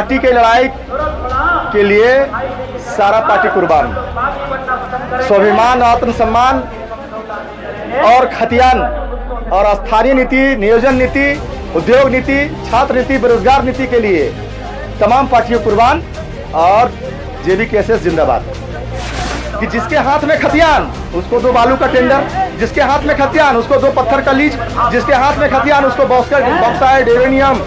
माटी की लड़ाई के लिए सारा पार्टी कुर्बान। स्वाभिमान, आत्मसम्मान और खतियान और स्थानीय नीति, नियोजन नीति, उद्योग नीति, छात्र नीति, बेरोजगार नीति के लिए तमाम पार्टियों कुर्बान। और JBKSS जिंदाबाद। कि जिसके हाथ में खतियान उसको 2 बालू का टेंडर, जिसके हाथ में खतियान उसको 2 पत्थर का लीज, जिसके हाथ में खतियान उसको बॉक्साइड, यूरेनियम,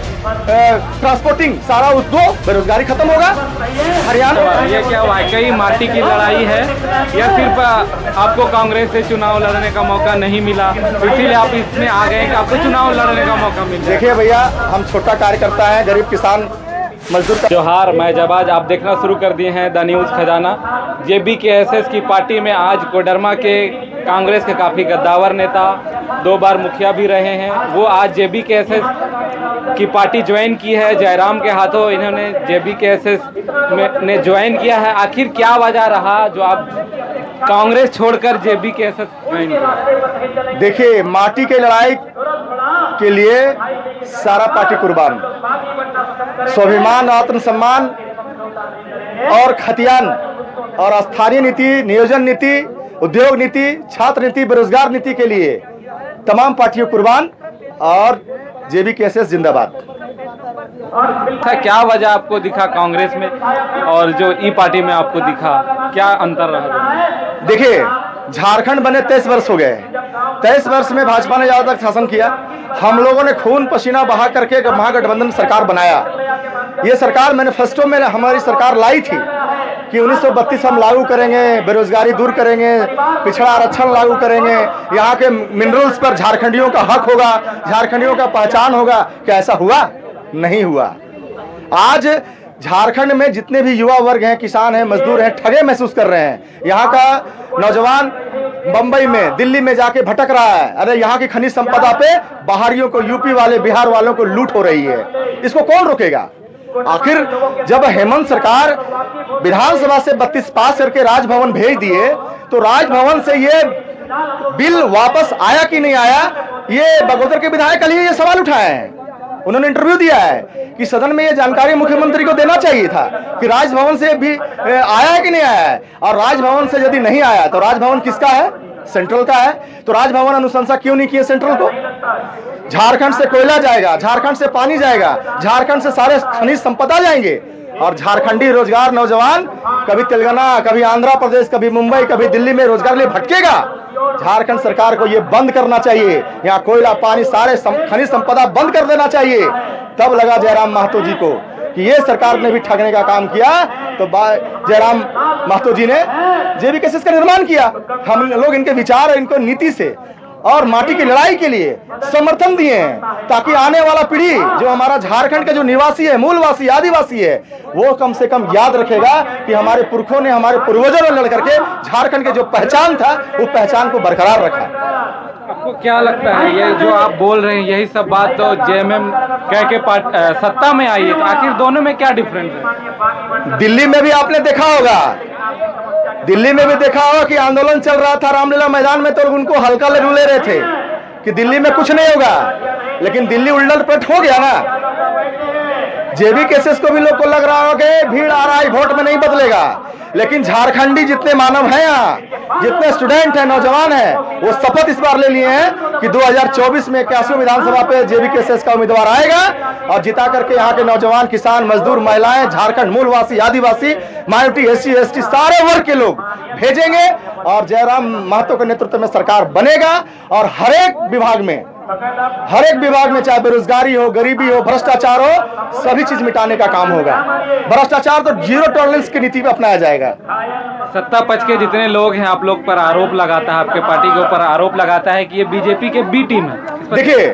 ट्रांसपोर्टिंग, सारा उसको बेरोजगारी खत्म होगा। हरियाणा ये क्या वाकई माटी की लड़ाई है या सिर्फ आपको कांग्रेस से चुनाव लड़ने का मौका नहीं मिला इसीलिए आप इसमें आ गए कि आपको चुनाव लड़ने का मौका मिला? देखिए भैया, हम छोटा कार्यकर्ता हैं, गरीब किसान मजदूर। जोहार, मैं जबाज, आप देखना शुरू कर दिए हैं द न्यूज़ खजाना। JBKSS की पार्टी में आज कोडरमा के कांग्रेस के काफ़ी गद्दावर नेता, 2 बार मुखिया भी रहे हैं, वो आज JBKSS की पार्टी ज्वाइन की है। जयराम के हाथों इन्होंने JBKSS ने ज्वाइन किया है। आखिर क्या वजह रहा जो आप कांग्रेस छोड़कर JBKSS ज्वाइन किया? देखिए, माटी की लड़ाई के लिए सारा पार्टी कुर्बान। स्वाभिमान, आत्मसम्मान और खतियान और स्थानीय नीति, नियोजन नीति, उद्योग नीति, छात्र नीति, बेरोजगार नीति के लिए तमाम पार्टियों कुर्बान। और JBKSS जिंदाबाद। क्या वजह आपको दिखा कांग्रेस में और जो ई पार्टी में आपको दिखा, क्या अंतर रहा? देखिए, झारखंड बने 23 वर्ष हो गए। 23 वर्ष में भाजपा ने ज्यादा तक शासन किया। हम लोगों ने खून पसीना बहा करके महागठबंधन सरकार बनाया। ये सरकार मैनिफेस्टो में हमारी सरकार लाई थी कि 1932 हम लागू करेंगे, बेरोजगारी दूर करेंगे, पिछड़ा आरक्षण लागू करेंगे, यहाँ के मिनरल्स पर झारखंडियों का हक होगा, झारखंडियों का पहचान होगा। क्या ऐसा हुआ? नहीं हुआ। आज झारखंड में जितने भी युवा वर्ग हैं, किसान हैं, मजदूर हैं, ठगे महसूस कर रहे हैं। यहाँ का नौजवान बंबई में, दिल्ली में जाके भटक रहा है। अरे यहाँ की खनिज संपदा पे बाहरियों को, यूपी वाले, बिहार वालों को लूट हो रही है। इसको कौन रोकेगा? आखिर जब हेमंत सरकार विधानसभा से 32 पास करके राजभवन भेज दिए तो राजभवन से ये बिल वापस आया कि नहीं आया, ये बगोदर के विधायक कल ही ये सवाल उठाए हैं। उन्होंने इंटरव्यू दिया है कि सदन में ये जानकारी मुख्यमंत्री को देना चाहिए था कि राजभवन से भी आया है कि नहीं आया है। और राजभवन से यदि नहीं आया तो राजभवन किसका है? सेंट्रल का है। तो राजभवन अनुशंसा क्यों नहीं किए सेंट्रल को? झारखंड से कोयला जाएगा, झारखंड से पानी जाएगा, झारखंड से सारे खनिज संपदा जाएंगे और झारखंडी रोजगार नौजवान कभी तेलंगाना, कभी आंध्र प्रदेश, कभी मुंबई, कभी दिल्ली में रोजगार लिए भटकेगा। झारखंड सरकार को ये बंद करना चाहिए। यहाँ कोयला, पानी, सारे खनिज संपदा बंद कर देना चाहिए। तब लगा जयराम महतो जी को कि ये सरकार ने भी ठगने का काम किया। तो जयराम महतो जी ने JBKSS का निर्माण किया। हम लोग इनके विचार और इनको नीति से और माटी की लड़ाई के लिए समर्थन दिए हैं ताकि आने वाला पीढ़ी जो हमारा झारखंड का जो निवासी है, मूलवासी, आदिवासी है, वो कम से कम याद रखेगा कि हमारे पुरखों ने, हमारे पूर्वजों ने लड़ करके झारखंड के जो पहचान था वो पहचान को बरकरार रखा। आपको क्या लगता है ये जो आप बोल रहे हैं यही सब बात तो JMM कह के सत्ता में आई है, तो आखिर दोनों में क्या डिफरेंस है? दिल्ली में भी आपने देखा होगा, दिल्ली में भी देखा होगा कि आंदोलन चल रहा था रामलीला मैदान में तो उनको हल्का ले रहे थे कि दिल्ली में कुछ नहीं होगा, लेकिन दिल्ली उलट पलट हो गया ना। JBKSS को भी लोग को लग रहा हो कि भीड़ आ रहा है, वोट में नहीं बदलेगा, लेकिन झारखंडी जितने मानव हैं, यहाँ जितने स्टूडेंट हैं, नौजवान हैं, वो शपथ इस बार ले लिए हैं कि 2024 में 81 विधानसभा पे JBKSS का उम्मीदवार आएगा और जिता करके यहाँ के नौजवान, किसान, मजदूर, महिलाएं, झारखंड मूलवासी, आदिवासी, माइनॉरिटी, SC ST सारे वर्ग के लोग भेजेंगे और जयराम महतो के नेतृत्व में सरकार बनेगा। और हर एक विभाग में चाहे बेरोजगारी हो, गरीबी हो, भ्रष्टाचार हो, सभी चीज मिटाने का काम होगा। भ्रष्टाचार तो 0 टॉलरेंस की नीति पे अपनाया जाएगा। सत्ता पक्ष के जितने लोग हैं आप लोग पर आरोप लगाता है, आपके पार्टी के ऊपर आरोप लगाता है कि ये BJP के B टीम है। देखिए,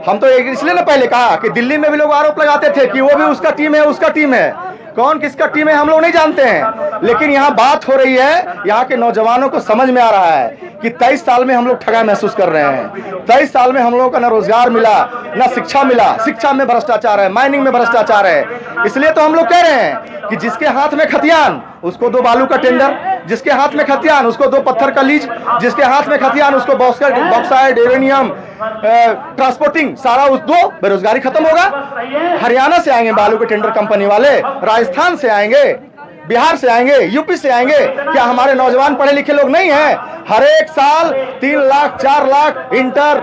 हम तो इसलिए ना पहले कहा कि दिल्ली में भी लोग आरोप लगाते थे कि वो भी उसका टीम है, उसका टीम है। कौन किसका टीम है हम लोग नहीं जानते हैं, लेकिन यहाँ बात हो रही है, यहाँ के नौजवानों को समझ में आ रहा है कि 23 साल में हम लोग ठगा महसूस कर रहे हैं। 23 साल में हम लोगों का ना रोजगार मिला, ना शिक्षा मिला, शिक्षा में भ्रष्टाचार है, माइनिंग में भ्रष्टाचार है। इसलिए तो हम लोग कह रहे हैं कि जिसके हाथ में खतियान उसको 2 बालू का टेंडर, जिसके हाथ में खतियान उसको 2 पत्थर का लीज, जिसके हाथ में खतियान उसको बॉक्साइड, यूरेनियम, ट्रांसपोर्टिंग, सारा उस दो, बेरोजगारी खत्म होगा। हरियाणा से आएंगे बालू के टेंडर कंपनी वाले, राजस्थान से आएंगे, बिहार से आएंगे, यूपी से आएंगे। क्या हमारे नौजवान पढ़े लिखे लोग नहीं हैं? हर एक साल 3 लाख 4 लाख इंटर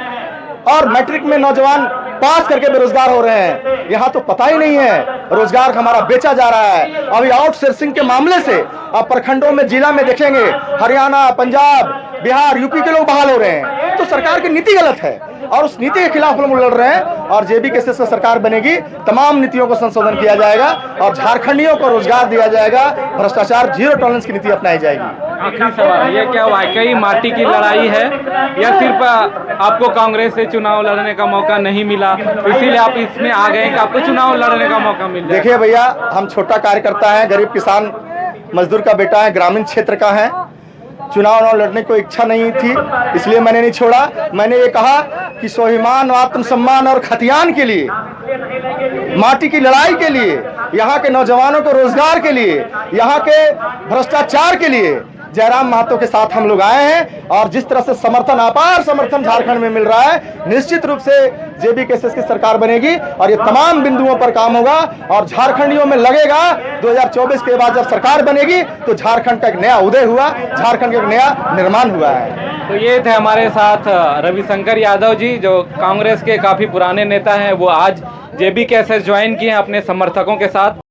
और मैट्रिक में नौजवान पास करके बेरोजगार हो रहे हैं। यहाँ तो पता ही नहीं है, रोजगार हमारा बेचा जा रहा है। अभी आउटसोर्सिंग के मामले से आप प्रखंडों में, जिला में देखेंगे, हरियाणा, पंजाब, बिहार, यूपी के लोग बहाल हो रहे हैं। तो सरकार की नीति गलत है और उस नीति के खिलाफ हम लड़ रहे हैं। और जेबी केसेस का सरकार बनेगी, तमाम नीतियों को संशोधन किया जाएगा और झारखंडियों को रोजगार दिया जाएगा, भ्रष्टाचार जीरो टॉलरेंस की नीति अपनाई जाएगी। आखिरी सवाल, ये क्या वाकई माटी की लड़ाई है या सिर्फ आपको कांग्रेस से चुनाव लड़ने का मौका नहीं मिला, इसीलिए आप इसमें आ गए कि आपको चुनाव लड़ने का मौका मिल जाए? देखिए भैया, हम छोटा कार्यकर्ता है, गरीब किसान मजदूर का बेटा है, ग्रामीण क्षेत्र का है। चुनाव लड़ने को इच्छा नहीं थी, इसलिए मैंने नहीं छोड़ा। मैंने ये कहा कि स्वाभिमान, आत्मसम्मान और खतियान के लिए, माटी की लड़ाई के लिए, यहाँ के नौजवानों को रोजगार के लिए, यहाँ के भ्रष्टाचार के लिए जयराम महतो के साथ हम लोग आए हैं। और जिस तरह से समर्थन, अपार समर्थन झारखंड में मिल रहा है, निश्चित रूप से जेबी केसेस की सरकार बनेगी और ये तमाम बिंदुओं पर काम होगा और झारखंडियों में लगेगा 2024 के बाद जब सरकार बनेगी तो झारखंड का एक नया उदय हुआ, झारखंड का एक नया निर्माण हुआ है। तो ये थे हमारे साथ रविशंकर यादव जी, जो कांग्रेस के काफी पुराने नेता हैं। वो आज जेबी केसेस ज्वाइन किए हैं अपने समर्थकों के साथ।